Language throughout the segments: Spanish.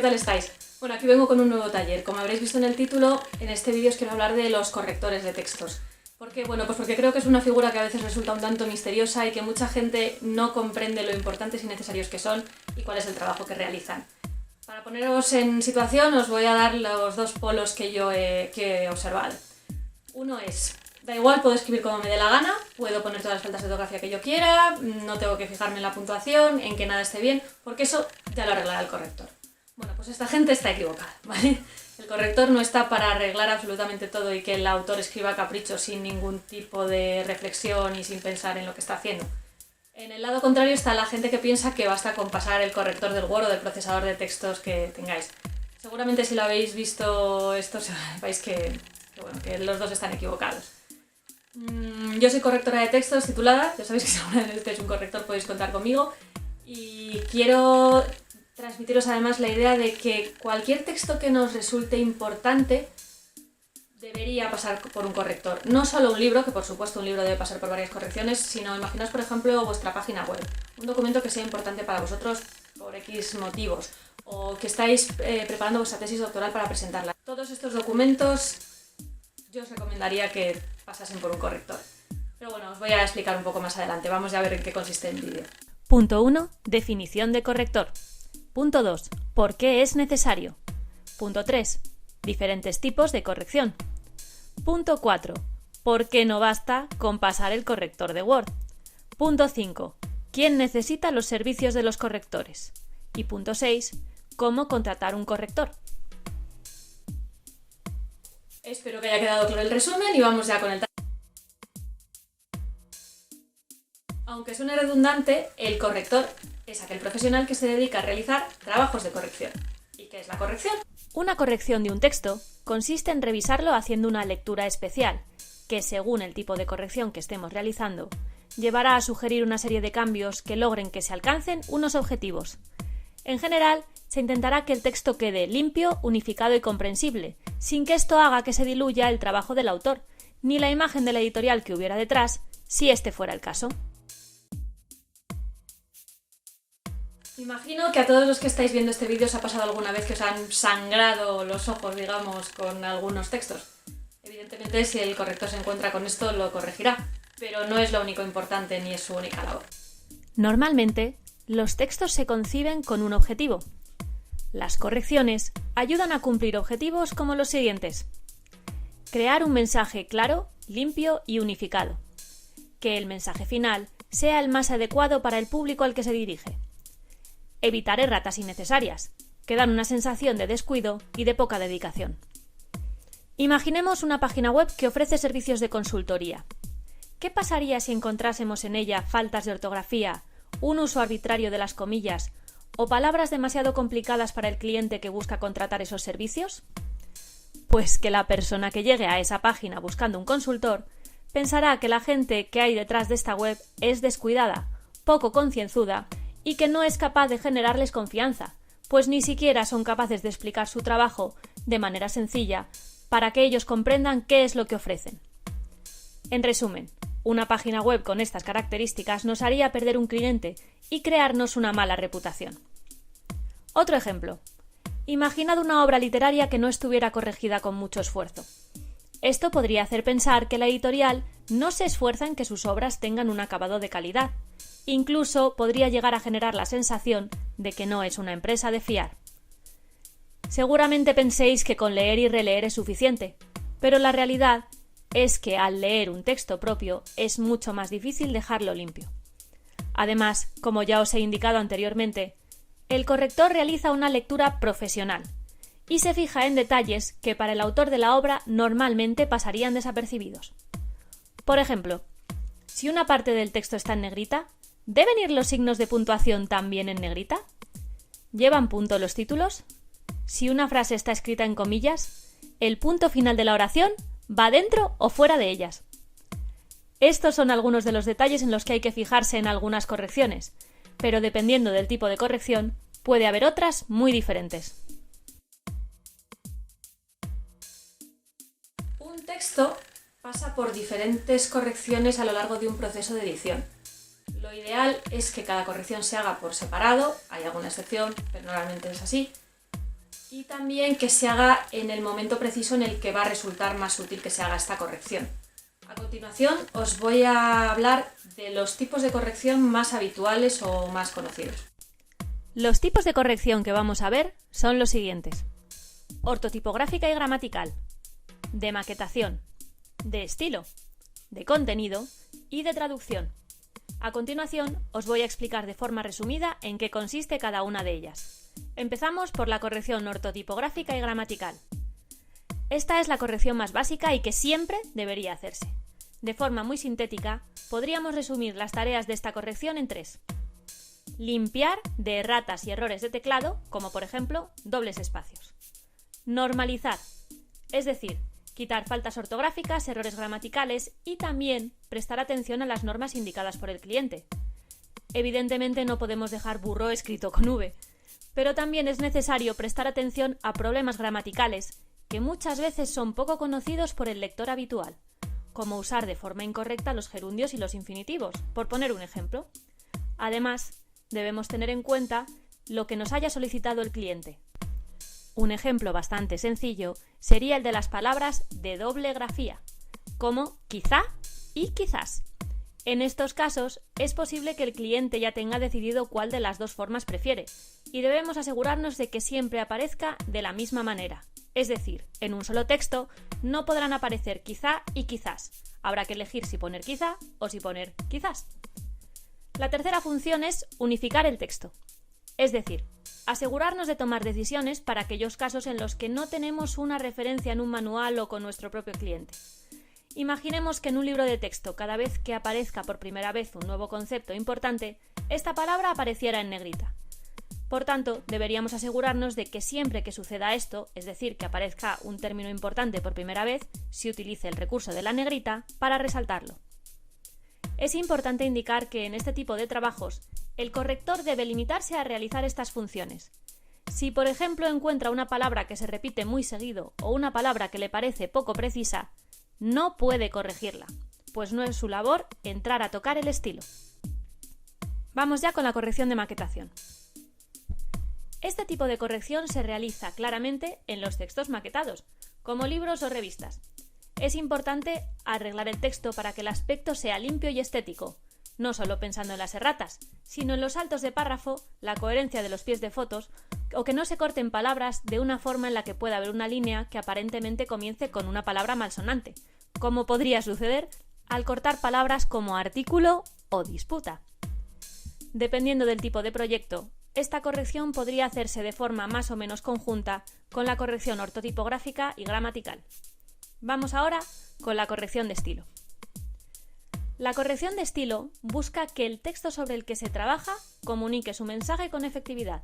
tal estáis? Bueno, aquí vengo con un nuevo taller. Como habréis visto en el título, en este vídeo os quiero hablar de los correctores de textos. ¿Por qué? Bueno, pues porque creo que es una figura que a veces resulta un tanto misteriosa y que mucha gente no comprende lo importantes y necesarios que son y cuál es el trabajo que realizan. Para poneros en situación os voy a dar los dos polos que yo he observado. Uno es, da igual, puedo escribir como me dé la gana, puedo poner todas las faltas de ortografía que yo quiera, no tengo que fijarme en la puntuación, en que nada esté bien, porque eso ya lo arreglará el corrector. Bueno, pues esta gente está equivocada, ¿vale? El corrector no está para arreglar absolutamente todo y que el autor escriba a capricho sin ningún tipo de reflexión y sin pensar en lo que está haciendo. En el lado contrario está la gente que piensa que basta con pasar el corrector del Word o del procesador de textos que tengáis. Seguramente si lo habéis visto esto sabéis que los dos están equivocados. Yo soy correctora de textos titulada, ya sabéis que si alguna vez necesitáis un corrector podéis contar conmigo, y quiero transmitiros además la idea de que cualquier texto que nos resulte importante debería pasar por un corrector. No solo un libro, que por supuesto un libro debe pasar por varias correcciones, sino imaginaos por ejemplo vuestra página web, un documento que sea importante para vosotros por X motivos, o que estáis preparando vuestra tesis doctoral para presentarla. Todos estos documentos yo os recomendaría que pasasen por un corrector. Pero bueno, os voy a explicar un poco más adelante, vamos ya a ver en qué consiste el vídeo. Punto 1. Definición de corrector. Punto 2. ¿Por qué es necesario? Punto 3. Diferentes tipos de corrección. Punto 4. ¿Por qué no basta con pasar el corrector de Word? Punto 5. ¿Quién necesita los servicios de los correctores? Y punto 6. ¿Cómo contratar un corrector? Espero que haya quedado claro el resumen y vamos ya con el taller. Aunque suene redundante, el corrector es aquel profesional que se dedica a realizar trabajos de corrección. ¿Y qué es la corrección? Una corrección de un texto consiste en revisarlo haciendo una lectura especial, que según el tipo de corrección que estemos realizando, llevará a sugerir una serie de cambios que logren que se alcancen unos objetivos. En general, se intentará que el texto quede limpio, unificado y comprensible, sin que esto haga que se diluya el trabajo del autor, ni la imagen de la editorial que hubiera detrás, si este fuera el caso. Imagino que a todos los que estáis viendo este vídeo os ha pasado alguna vez que os han sangrado los ojos, digamos, con algunos textos. Evidentemente, si el corrector se encuentra con esto, lo corregirá, pero no es lo único importante ni es su única labor. Normalmente, los textos se conciben con un objetivo. Las correcciones ayudan a cumplir objetivos como los siguientes. Crear un mensaje claro, limpio y unificado. Que el mensaje final sea el más adecuado para el público al que se dirige. Evitar erratas innecesarias, que dan una sensación de descuido y de poca dedicación. Imaginemos una página web que ofrece servicios de consultoría. ¿Qué pasaría si encontrásemos en ella faltas de ortografía, un uso arbitrario de las comillas o palabras demasiado complicadas para el cliente que busca contratar esos servicios? Pues que la persona que llegue a esa página buscando un consultor pensará que la gente que hay detrás de esta web es descuidada, poco concienzuda y que no es capaz de generarles confianza, pues ni siquiera son capaces de explicar su trabajo de manera sencilla para que ellos comprendan qué es lo que ofrecen. En resumen, una página web con estas características nos haría perder un cliente y crearnos una mala reputación. Otro ejemplo. Imaginad una obra literaria que no estuviera corregida con mucho esfuerzo. Esto podría hacer pensar que la editorial no se esfuerza en que sus obras tengan un acabado de calidad. Incluso podría llegar a generar la sensación de que no es una empresa de fiar. Seguramente penséis que con leer y releer es suficiente, pero la realidad es que al leer un texto propio es mucho más difícil dejarlo limpio. Además, como ya os he indicado anteriormente, el corrector realiza una lectura profesional y se fija en detalles que para el autor de la obra normalmente pasarían desapercibidos. Por ejemplo, si una parte del texto está en negrita, ¿deben ir los signos de puntuación también en negrita? ¿Llevan punto los títulos? Si una frase está escrita en comillas, ¿el punto final de la oración va dentro o fuera de ellas? Estos son algunos de los detalles en los que hay que fijarse en algunas correcciones, pero dependiendo del tipo de corrección, puede haber otras muy diferentes. Un texto pasa por diferentes correcciones a lo largo de un proceso de edición. Lo ideal es que cada corrección se haga por separado, hay alguna excepción, pero normalmente es así, y también que se haga en el momento preciso en el que va a resultar más útil que se haga esta corrección. A continuación os voy a hablar de los tipos de corrección más habituales o más conocidos. Los tipos de corrección que vamos a ver son los siguientes: ortotipográfica y gramatical, de maquetación, de estilo, de contenido y de traducción. A continuación os voy a explicar de forma resumida en qué consiste cada una de ellas. Empezamos por la corrección ortotipográfica y gramatical. Esta es la corrección más básica y que siempre debería hacerse. De forma muy sintética, podríamos resumir las tareas de esta corrección en 3. Limpiar de erratas y errores de teclado, como por ejemplo dobles espacios. Normalizar, es decir, quitar faltas ortográficas, errores gramaticales y también prestar atención a las normas indicadas por el cliente. Evidentemente no podemos dejar burro escrito con V, pero también es necesario prestar atención a problemas gramaticales que muchas veces son poco conocidos por el lector habitual, como usar de forma incorrecta los gerundios y los infinitivos, por poner un ejemplo. Además, debemos tener en cuenta lo que nos haya solicitado el cliente. Un ejemplo bastante sencillo sería el de las palabras de doble grafía, como quizá y quizás. En estos casos, es posible que el cliente ya tenga decidido cuál de las dos formas prefiere, y debemos asegurarnos de que siempre aparezca de la misma manera. Es decir, en un solo texto no podrán aparecer quizá y quizás. Habrá que elegir si poner quizá o si poner quizás. La tercera función es unificar el texto. Es decir, asegurarnos de tomar decisiones para aquellos casos en los que no tenemos una referencia en un manual o con nuestro propio cliente. Imaginemos que en un libro de texto, cada vez que aparezca por primera vez un nuevo concepto importante, esta palabra apareciera en negrita. Por tanto, deberíamos asegurarnos de que siempre que suceda esto, es decir, que aparezca un término importante por primera vez, se utilice el recurso de la negrita para resaltarlo. Es importante indicar que en este tipo de trabajos, el corrector debe limitarse a realizar estas funciones. Si, por ejemplo, encuentra una palabra que se repite muy seguido o una palabra que le parece poco precisa, no puede corregirla, pues no es su labor entrar a tocar el estilo. Vamos ya con la corrección de maquetación. Este tipo de corrección se realiza claramente en los textos maquetados, como libros o revistas. Es importante arreglar el texto para que el aspecto sea limpio y estético, no solo pensando en las erratas, sino en los saltos de párrafo, la coherencia de los pies de fotos, o que no se corten palabras de una forma en la que pueda haber una línea que aparentemente comience con una palabra malsonante, como podría suceder al cortar palabras como artículo o disputa. Dependiendo del tipo de proyecto, esta corrección podría hacerse de forma más o menos conjunta con la corrección ortotipográfica y gramatical. Vamos ahora con la corrección de estilo. La corrección de estilo busca que el texto sobre el que se trabaja comunique su mensaje con efectividad.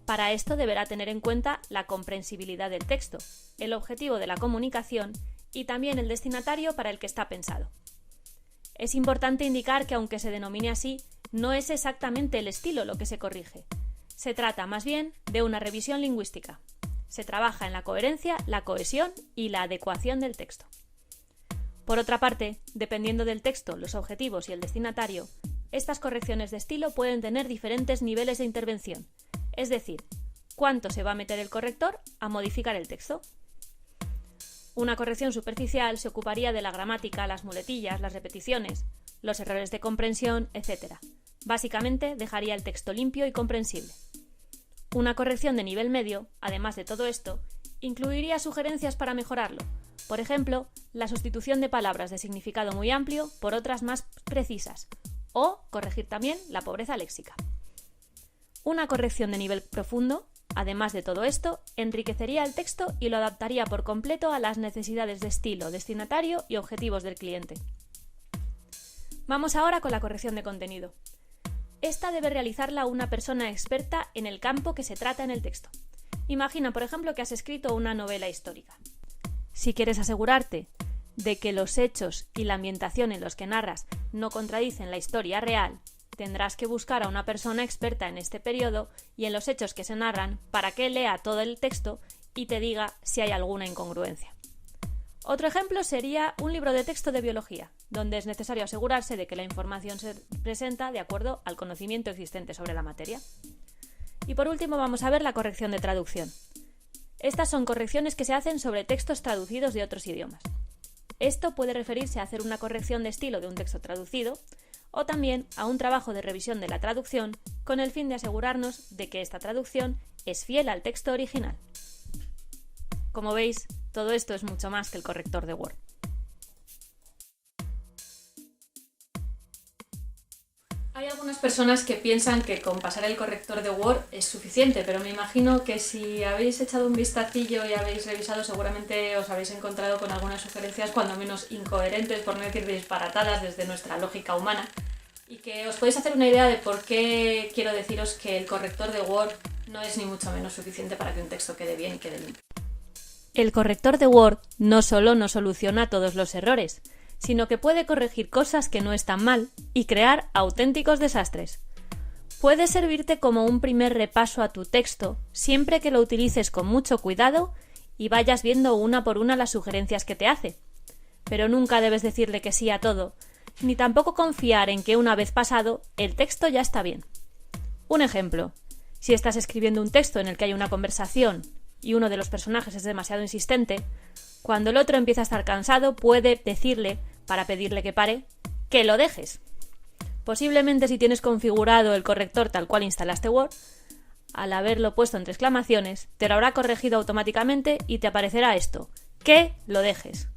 Para esto deberá tener en cuenta la comprensibilidad del texto, el objetivo de la comunicación y también el destinatario para el que está pensado. Es importante indicar que aunque se denomine así, no es exactamente el estilo lo que se corrige. Se trata más bien de una revisión lingüística. Se trabaja en la coherencia, la cohesión y la adecuación del texto. Por otra parte, dependiendo del texto, los objetivos y el destinatario, estas correcciones de estilo pueden tener diferentes niveles de intervención, es decir, cuánto se va a meter el corrector a modificar el texto. Una corrección superficial se ocuparía de la gramática, las muletillas, las repeticiones, los errores de comprensión, etc. Básicamente dejaría el texto limpio y comprensible. Una corrección de nivel medio, además de todo esto, incluiría sugerencias para mejorarlo. Por ejemplo, la sustitución de palabras de significado muy amplio por otras más precisas, o corregir también la pobreza léxica. Una corrección de nivel profundo, además de todo esto, enriquecería el texto y lo adaptaría por completo a las necesidades de estilo, destinatario y objetivos del cliente. Vamos ahora con la corrección de contenido. Esta debe realizarla una persona experta en el campo que se trata en el texto. Imagina, por ejemplo, que has escrito una novela histórica. Si quieres asegurarte de que los hechos y la ambientación en los que narras no contradicen la historia real, tendrás que buscar a una persona experta en este periodo y en los hechos que se narran para que lea todo el texto y te diga si hay alguna incongruencia. Otro ejemplo sería un libro de texto de biología, donde es necesario asegurarse de que la información se presenta de acuerdo al conocimiento existente sobre la materia. Y por último vamos a ver la corrección de traducción. Estas son correcciones que se hacen sobre textos traducidos de otros idiomas. Esto puede referirse a hacer una corrección de estilo de un texto traducido o también a un trabajo de revisión de la traducción con el fin de asegurarnos de que esta traducción es fiel al texto original. Como veis, todo esto es mucho más que el corrector de Word. Hay algunas personas que piensan que con pasar el corrector de Word es suficiente, pero me imagino que si habéis echado un vistacillo y habéis revisado, seguramente os habéis encontrado con algunas sugerencias cuando menos incoherentes, por no decir disparatadas desde nuestra lógica humana, y que os podéis hacer una idea de por qué quiero deciros que el corrector de Word no es ni mucho menos suficiente para que un texto quede bien y quede limpio. El corrector de Word no solo no soluciona todos los errores, sino que puede corregir cosas que no están mal y crear auténticos desastres. Puede servirte como un primer repaso a tu texto siempre que lo utilices con mucho cuidado y vayas viendo una por una las sugerencias que te hace. Pero nunca debes decirle que sí a todo, ni tampoco confiar en que una vez pasado el texto ya está bien. Un ejemplo: si estás escribiendo un texto en el que hay una conversación y uno de los personajes es demasiado insistente, cuando el otro empieza a estar cansado puede decirle, para pedirle que pare, que lo dejes. Posiblemente si tienes configurado el corrector tal cual instalaste Word, al haberlo puesto entre exclamaciones, te lo habrá corregido automáticamente y te aparecerá esto: que lo dejes.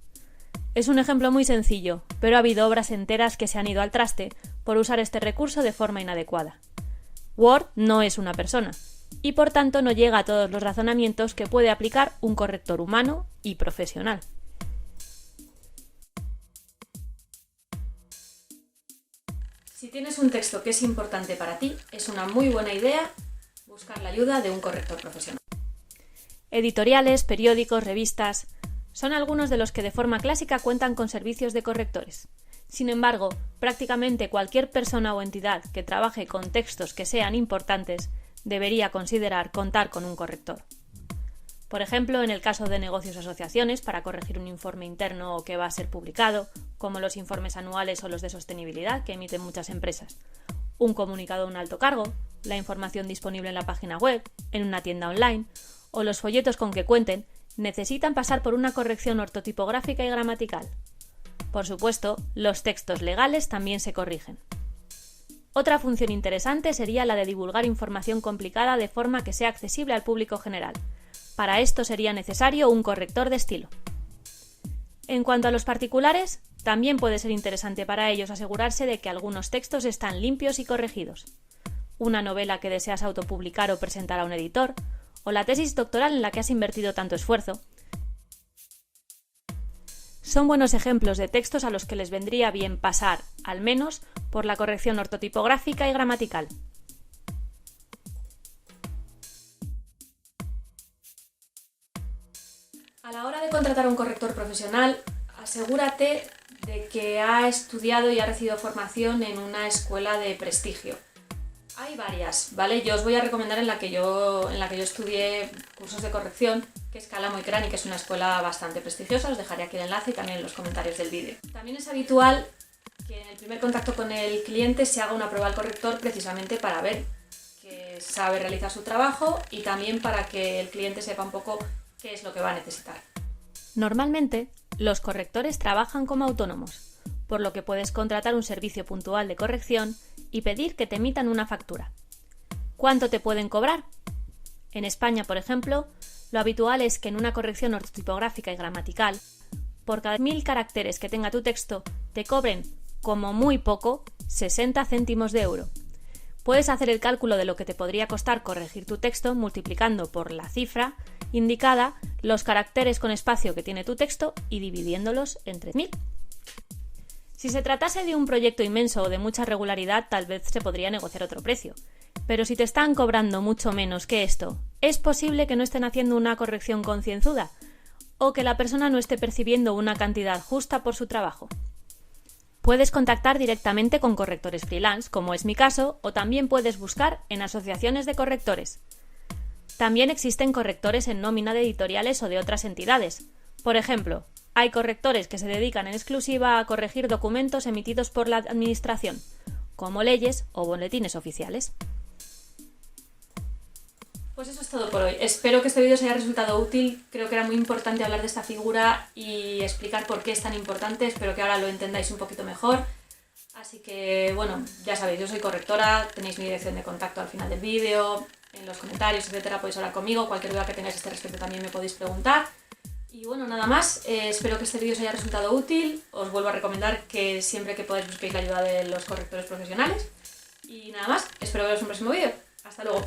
Es un ejemplo muy sencillo, pero ha habido obras enteras que se han ido al traste por usar este recurso de forma inadecuada. Word no es una persona, y por tanto no llega a todos los razonamientos que puede aplicar un corrector humano y profesional. Si tienes un texto que es importante para ti, es una muy buena idea buscar la ayuda de un corrector profesional. Editoriales, periódicos, revistas son algunos de los que de forma clásica cuentan con servicios de correctores. Sin embargo, prácticamente cualquier persona o entidad que trabaje con textos que sean importantes debería considerar contar con un corrector. Por ejemplo, en el caso de negocios o asociaciones, para corregir un informe interno o que va a ser publicado, como los informes anuales o los de sostenibilidad que emiten muchas empresas, un comunicado de un alto cargo, la información disponible en la página web, en una tienda online, o los folletos con que cuenten, necesitan pasar por una corrección ortotipográfica y gramatical. Por supuesto, los textos legales también se corrigen. Otra función interesante sería la de divulgar información complicada de forma que sea accesible al público general. Para esto sería necesario un corrector de estilo. En cuanto a los particulares, también puede ser interesante para ellos asegurarse de que algunos textos están limpios y corregidos. Una novela que deseas autopublicar o presentar a un editor, o la tesis doctoral en la que has invertido tanto esfuerzo. Son buenos ejemplos de textos a los que les vendría bien pasar, al menos, por la corrección ortotipográfica y gramatical. A la hora de contratar a un corrector profesional, asegúrate de que ha estudiado y ha recibido formación en una escuela de prestigio. Hay varias, ¿vale? Yo os voy a recomendar en la que yo estudié cursos de corrección, que es Calamo y Crani, que es una escuela bastante prestigiosa. Os dejaré aquí el enlace y también en los comentarios del vídeo. También es habitual que en el primer contacto con el cliente se haga una prueba al corrector precisamente para ver que sabe realizar su trabajo y también para que el cliente sepa un poco qué es lo que va a necesitar. Normalmente, los correctores trabajan como autónomos, por lo que puedes contratar un servicio puntual de corrección y pedir que te emitan una factura. ¿Cuánto te pueden cobrar? En España, por ejemplo, lo habitual es que en una corrección ortotipográfica y gramatical, por cada 1000 caracteres que tenga tu texto, te cobren, como muy poco, 60 céntimos de euro. Puedes hacer el cálculo de lo que te podría costar corregir tu texto multiplicando por la cifra indicada los caracteres con espacio que tiene tu texto y dividiéndolos entre 1000. Si se tratase de un proyecto inmenso o de mucha regularidad, tal vez se podría negociar otro precio. Pero si te están cobrando mucho menos que esto, es posible que no estén haciendo una corrección concienzuda o que la persona no esté percibiendo una cantidad justa por su trabajo. Puedes contactar directamente con correctores freelance, como es mi caso, o también puedes buscar en asociaciones de correctores. También existen correctores en nómina de editoriales o de otras entidades. Por ejemplo, hay correctores que se dedican en exclusiva a corregir documentos emitidos por la Administración, como leyes o boletines oficiales. Pues eso es todo por hoy. Espero que este vídeo os haya resultado útil. Creo que era muy importante hablar de esta figura y explicar por qué es tan importante. Espero que ahora lo entendáis un poquito mejor. Así que, bueno, ya sabéis, yo soy correctora, tenéis mi dirección de contacto al final del vídeo, en los comentarios, etcétera, podéis hablar conmigo. Cualquier duda que tengáis a este respecto también me podéis preguntar. Y bueno, nada más, espero que este vídeo os haya resultado útil. Os vuelvo a recomendar que siempre que podáis busquéis la ayuda de los correctores profesionales. Y nada más, espero veros en un próximo vídeo. Hasta luego.